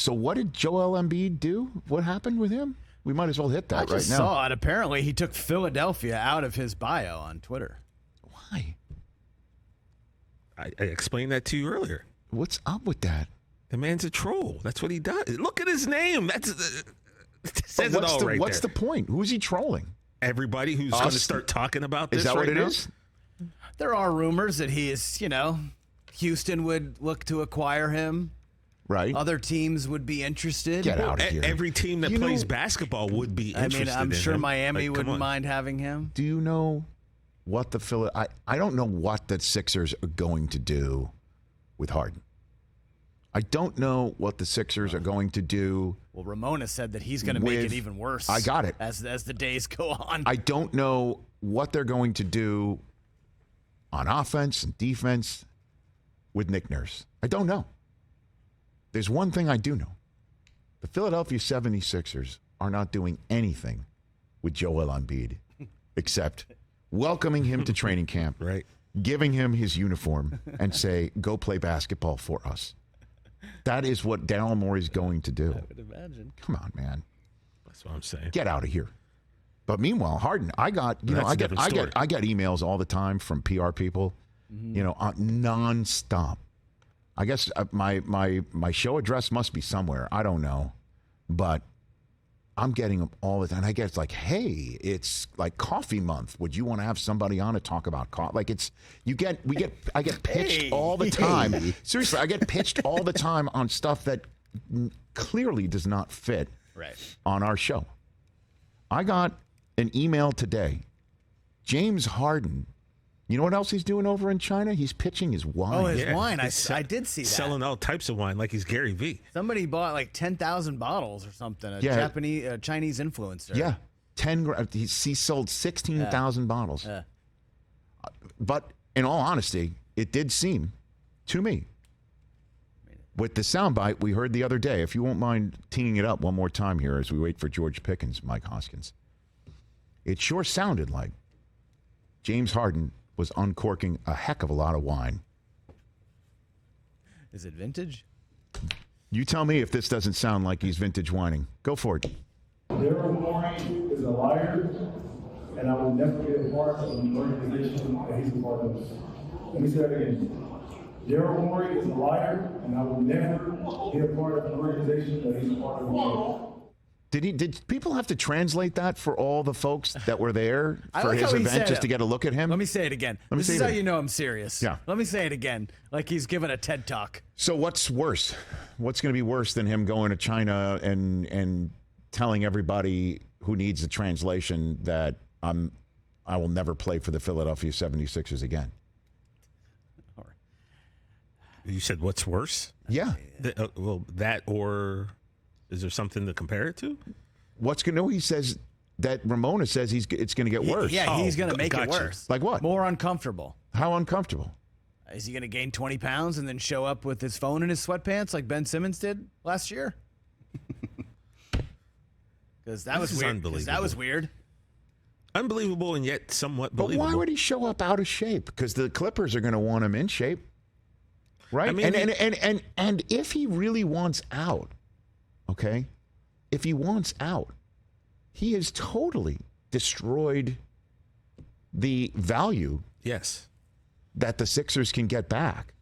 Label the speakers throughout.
Speaker 1: So what did Joel Embiid do? What happened with him? We might as well hit that right now.
Speaker 2: I just saw it. Apparently, he took Philadelphia out of his bio on Twitter.
Speaker 1: Why?
Speaker 3: I explained that to you earlier.
Speaker 1: What's up with that?
Speaker 3: The man's a troll. That's what he does. Look at his name. That's says it all right
Speaker 1: What's
Speaker 3: there.
Speaker 1: the point? Who's he trolling?
Speaker 3: Everybody who's going to start talking about this.
Speaker 1: Is that
Speaker 3: right
Speaker 1: what it
Speaker 3: now?
Speaker 1: is?
Speaker 2: There are rumors that he is, Houston would look to acquire him.
Speaker 1: Right.
Speaker 2: Other teams would be interested.
Speaker 1: Get out of here.
Speaker 3: Every team that plays basketball would be interested.
Speaker 2: I'm sure
Speaker 3: in him.
Speaker 2: Miami wouldn't mind having him.
Speaker 1: Do you know what I don't know what the Sixers are going to do with Harden. I don't know what the Sixers are going to do.
Speaker 2: Well, Ramona said that he's going to make it even worse.
Speaker 1: I got it.
Speaker 2: As the days go on.
Speaker 1: I don't know what they're going to do on offense and defense with Nick Nurse. I don't know. There's one thing I do know. The Philadelphia 76ers are not doing anything with Joel Embiid except welcoming him to training camp,
Speaker 3: right?
Speaker 1: Giving him his uniform and say, go play basketball for us. That is what Daryl Morey is going to do.
Speaker 2: I would imagine.
Speaker 1: Come on, man.
Speaker 3: That's what I'm saying.
Speaker 1: Get out of here. But meanwhile, Harden, I get emails all the time from PR people, nonstop. I guess my show address must be somewhere. I don't know, but I'm getting them all the time. I guess like, hey, it's like coffee month. Would you want to have somebody on to talk about coffee? Like I get pitched all the time. Seriously, I get pitched all the time on stuff that clearly does not fit on our show. I got an email today. James Harden. You know what else he's doing over in China? He's pitching his wine.
Speaker 2: Oh, his wine. I did see that.
Speaker 3: Selling all types of wine like he's Gary Vee.
Speaker 2: Somebody bought like 10,000 bottles or something. A Chinese influencer.
Speaker 1: Yeah. 10 grand. He sold 16,000 bottles. But in all honesty, it did seem to me, with the soundbite we heard the other day, if you won't mind teeing it up one more time here as we wait for George Pickens, Mike Hoskins, it sure sounded like James Harden was uncorking a heck of a lot of wine.
Speaker 2: Is it vintage?
Speaker 1: You tell me if this doesn't sound like he's vintage whining. Go for it.
Speaker 4: Daryl Morey is a liar, and I will never be a part of the organization that he's a part of. Let me say that again. Daryl Morey is a liar, and I will never be a part of the organization that he's a part of.
Speaker 1: Did people have to translate that for all the folks that were there for his event just to get a look at him?
Speaker 2: Let me say it again. This is how you know I'm serious.
Speaker 1: Yeah.
Speaker 2: Let me say it again, like he's giving a TED Talk.
Speaker 1: So what's worse? What's going to be worse than him going to China and telling everybody who needs a translation that I will never play for the Philadelphia 76ers again?
Speaker 3: You said what's worse?
Speaker 1: Yeah.
Speaker 3: That or... Is there something to compare it to?
Speaker 1: He says that Ramona says it's going to get worse.
Speaker 2: He's going to make it worse.
Speaker 1: Like what?
Speaker 2: More uncomfortable.
Speaker 1: How uncomfortable?
Speaker 2: Is he going to gain 20 pounds and then show up with his phone in his sweatpants like Ben Simmons did last year? Because that was weird. That was weird.
Speaker 3: Unbelievable and yet somewhat believable.
Speaker 1: But why would he show up out of shape? Because the Clippers are going to want him in shape, right? I mean, and if he really wants out. Okay, if he wants out, he has totally destroyed the value.
Speaker 3: Yes,
Speaker 1: that the Sixers can get back.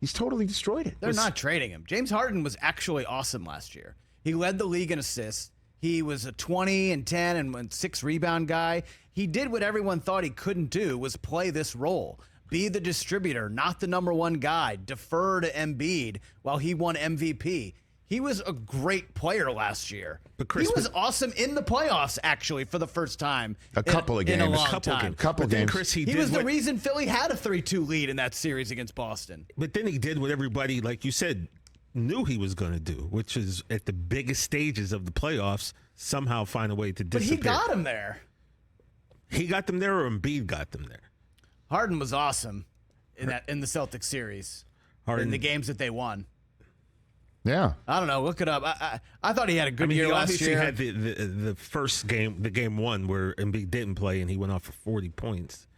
Speaker 1: He's totally destroyed it.
Speaker 2: They're not trading him. James Harden was actually awesome last year. He led the league in assists. He was a 20 and 10 and 6 rebound guy. He did what everyone thought he couldn't do, was play this role. Be the distributor, not the number one guy. Defer to Embiid while he won MVP. He was a great player last year. But Chris, he was awesome in the playoffs, actually, for the first time.
Speaker 1: A couple of games.
Speaker 2: In a long time.
Speaker 1: Couple games.
Speaker 3: Chris,
Speaker 2: he was the reason Philly had a 3-2 lead in that series against Boston.
Speaker 3: But then he did what everybody, like you said, knew he was going to do, which is at the biggest stages of the playoffs, somehow find a way to disappear.
Speaker 2: But he got him there.
Speaker 3: He got them there, or Embiid got them there?
Speaker 2: Harden was awesome in the Celtics series. In the games that they won.
Speaker 1: Yeah,
Speaker 2: I don't know. Look it up. I thought he had a good year last year.
Speaker 3: He obviously had the first game, the game one, where Embiid didn't play and he went off for 40 points.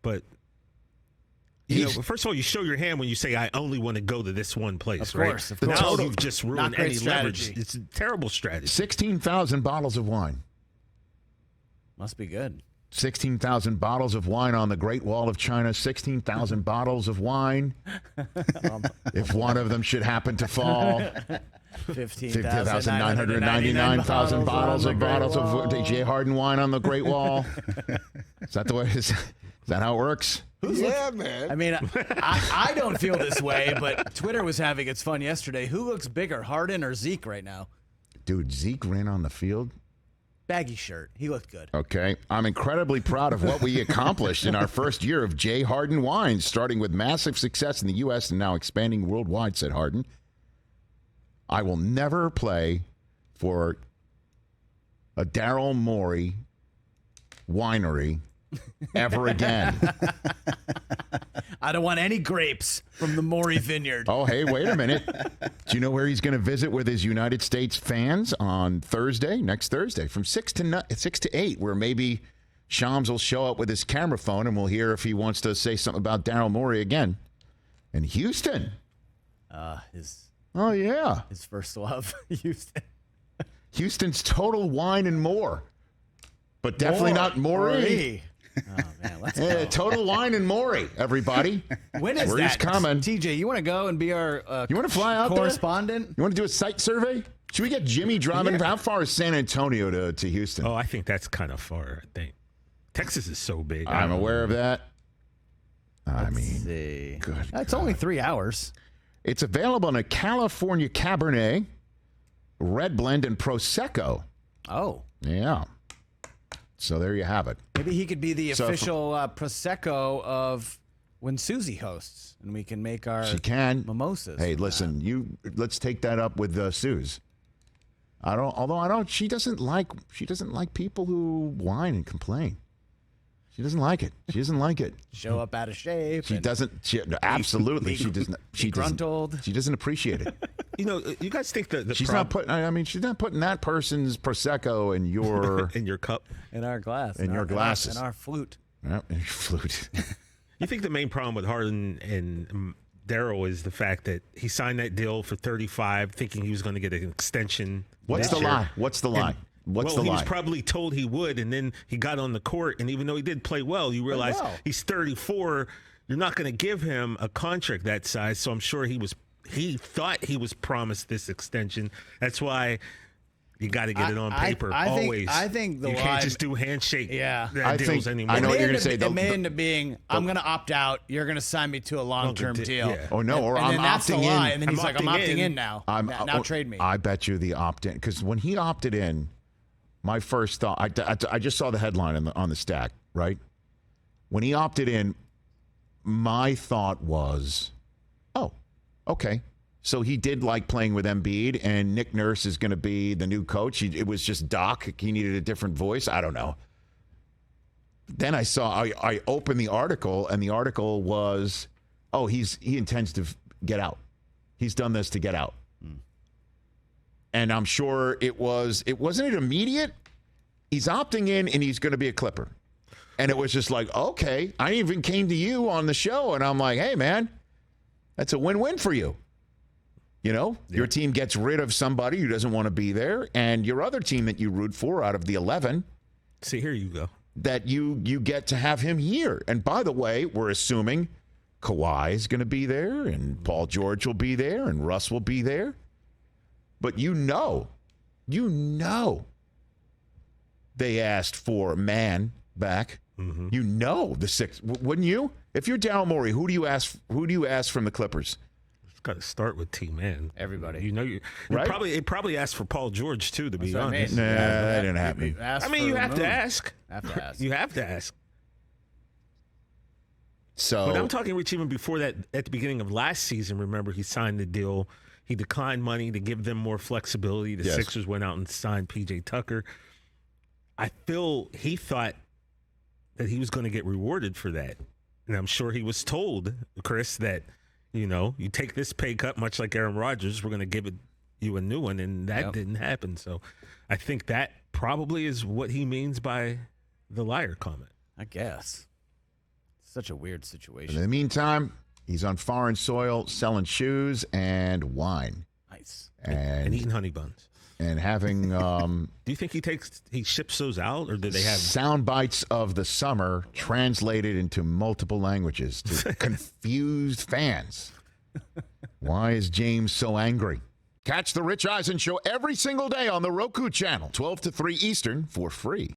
Speaker 3: But You know, first of all, you show your hand when you say, I only want to go to this one place,
Speaker 2: Of course,
Speaker 3: right?
Speaker 2: of course.
Speaker 3: Now you've just
Speaker 2: Not
Speaker 3: ruined
Speaker 2: great
Speaker 3: any
Speaker 2: strategy.
Speaker 3: leverage. It's a terrible strategy.
Speaker 1: 16,000 bottles of wine.
Speaker 2: Must be good.
Speaker 1: 16,000 bottles of wine on the Great Wall of China. 16,000 bottles of wine. If one of them should happen to fall.
Speaker 2: 15,999
Speaker 1: bottles of J. Harden wine on the Great Wall. Is that the way? Is that how it works?
Speaker 5: Man.
Speaker 2: I mean, I don't feel this way, but Twitter was having its fun yesterday. Who looks bigger, Harden or Zeke right now?
Speaker 1: Dude, Zeke ran on the field.
Speaker 2: Baggy shirt. He looked good.
Speaker 1: Okay. I'm incredibly proud of what we accomplished in our first year of J. Harden wines, starting with massive success in the U.S. and now expanding worldwide, said Harden. I will never play for a Daryl Morey winery ever again.
Speaker 2: I don't want any grapes from the Morey Vineyard.
Speaker 1: Oh, hey, wait a minute. Do you know where he's going to visit with his United States fans on Thursday, next Thursday, from 6 to 8, where maybe Shams will show up with his camera phone and we'll hear if he wants to say something about Daryl Morey again. In Houston. Oh, yeah.
Speaker 2: His first love, Houston.
Speaker 1: Houston's Total Wine and More. But definitely not Morey.
Speaker 2: Oh, man, let's
Speaker 1: Yeah,
Speaker 2: go.
Speaker 1: Total Wine and Morey, everybody.
Speaker 2: When is
Speaker 1: Where
Speaker 2: that?
Speaker 1: he's coming.
Speaker 2: TJ, you want to go and be our
Speaker 1: You want to fly out
Speaker 2: correspondent?
Speaker 1: You want to do a site survey? Should we get Jimmy driving? How far is San Antonio to Houston?
Speaker 3: Oh, I think that's kind of far, I think. Texas is so big.
Speaker 1: I'm aware of that.
Speaker 2: Let's see.
Speaker 1: good
Speaker 2: It's only 3 hours.
Speaker 1: It's available in a California Cabernet, Red Blend, and Prosecco.
Speaker 2: Oh.
Speaker 1: Yeah. So there you have it.
Speaker 2: Maybe he could be the
Speaker 1: So if-
Speaker 2: official Prosecco of when Susie hosts, and we can make our
Speaker 1: She can.
Speaker 2: mimosas.
Speaker 1: Hey,
Speaker 2: from
Speaker 1: listen, let's take that up with Suze. She doesn't like people who whine and complain. She doesn't like it. She doesn't like it.
Speaker 2: that. Show up out of shape.
Speaker 1: She
Speaker 2: and
Speaker 1: doesn't. Absolutely, she doesn't. She
Speaker 2: gruntled.
Speaker 1: She doesn't appreciate it.
Speaker 3: You know, you guys think the
Speaker 1: She's not putting. I mean, she's not putting that person's prosecco in your
Speaker 3: in your cup.
Speaker 2: in our glass.
Speaker 1: In your glasses.
Speaker 2: In our flute.
Speaker 1: in your flute.
Speaker 3: You think the main problem with Harden and Daryl is the fact that he signed that deal for 35, thinking he was going to get an extension.
Speaker 1: What's
Speaker 3: this
Speaker 1: the
Speaker 3: year.
Speaker 1: lie? What's the lie? What's the
Speaker 3: he
Speaker 1: lie?
Speaker 3: was probably told he would, and then he got on the court, and even though he did play well, you realize
Speaker 2: well.
Speaker 3: he's 34. You're not going to give him a contract that size, so I'm sure he thought he was promised this extension. That's why you got to get it on paper always.
Speaker 2: I think the
Speaker 3: you
Speaker 2: lie,
Speaker 3: can't just do handshake deals anymore.
Speaker 1: I know what you're
Speaker 2: going
Speaker 1: gonna say.
Speaker 2: It may end up being, I'm going to opt out. You're going to sign me to a long-term deal.
Speaker 3: yeah.
Speaker 1: Oh no, or
Speaker 2: and
Speaker 1: I'm
Speaker 2: then that's the
Speaker 1: opting
Speaker 2: lie.
Speaker 1: in.
Speaker 2: And then he's like, I'm opting in now. Now trade me.
Speaker 1: I bet you the opt-in, because when he opted in, my first thought, I just saw the headline on the stack, right? When he opted in, my thought was, oh, okay. So he did like playing with Embiid, and Nick Nurse is going to be the new coach. It was just Doc. He needed a different voice. I don't know. Then I opened the article, and the article was, oh, he intends to get out. He's done this to get out. And I'm sure wasn't it immediate? He's opting in and he's going to be a Clipper. And it was just like, okay, I even came to you on the show and I'm like, hey man, that's a win-win for you. You know, your team gets rid of somebody who doesn't want to be there, and your other team that you root for out of the 11,
Speaker 3: See, here you go.
Speaker 1: that you get to have him here. And by the way, we're assuming Kawhi is going to be there and Paul George will be there and Russ will be there. But you know, they asked for a man back.
Speaker 3: Mm-hmm.
Speaker 1: You know the six, wouldn't you? If you're Daryl Morey, who do you ask? Who do you ask from the Clippers?
Speaker 3: It's got to start with T-Man.
Speaker 2: Everybody.
Speaker 3: You know,
Speaker 1: Right?
Speaker 3: It probably asked for Paul George too. To be
Speaker 2: That's what I
Speaker 3: honest,
Speaker 2: mean.
Speaker 1: Nah, that didn't happen.
Speaker 2: Ask
Speaker 3: I mean,
Speaker 2: for
Speaker 3: you
Speaker 2: the
Speaker 3: have to
Speaker 2: moon.
Speaker 3: ask.
Speaker 2: Have to ask.
Speaker 3: You have to ask.
Speaker 1: So
Speaker 3: But I'm talking, Rich, even before that, at the beginning of last season, remember, he signed the deal. He declined money to give them more flexibility. The
Speaker 1: Yes.
Speaker 3: Sixers went out and signed P.J. Tucker. I feel he thought that he was going to get rewarded for that. And I'm sure he was told, Chris, that, you know, you take this pay cut, much like Aaron Rodgers, we're going to give you a new one. And that didn't happen. So I think that probably is what he means by the liar comment.
Speaker 2: I guess. Such a weird
Speaker 1: In
Speaker 2: situation.
Speaker 1: the meantime, he's on foreign soil selling shoes and wine.
Speaker 2: Nice.
Speaker 3: And eating honey buns.
Speaker 1: And having
Speaker 3: Do you think he ships those out, or do they have
Speaker 1: sound bites of the summer translated into multiple languages to confused fans? Why is James so angry? Catch the Rich Eisen Show every single day on the Roku channel, 12 to 3 Eastern, for free.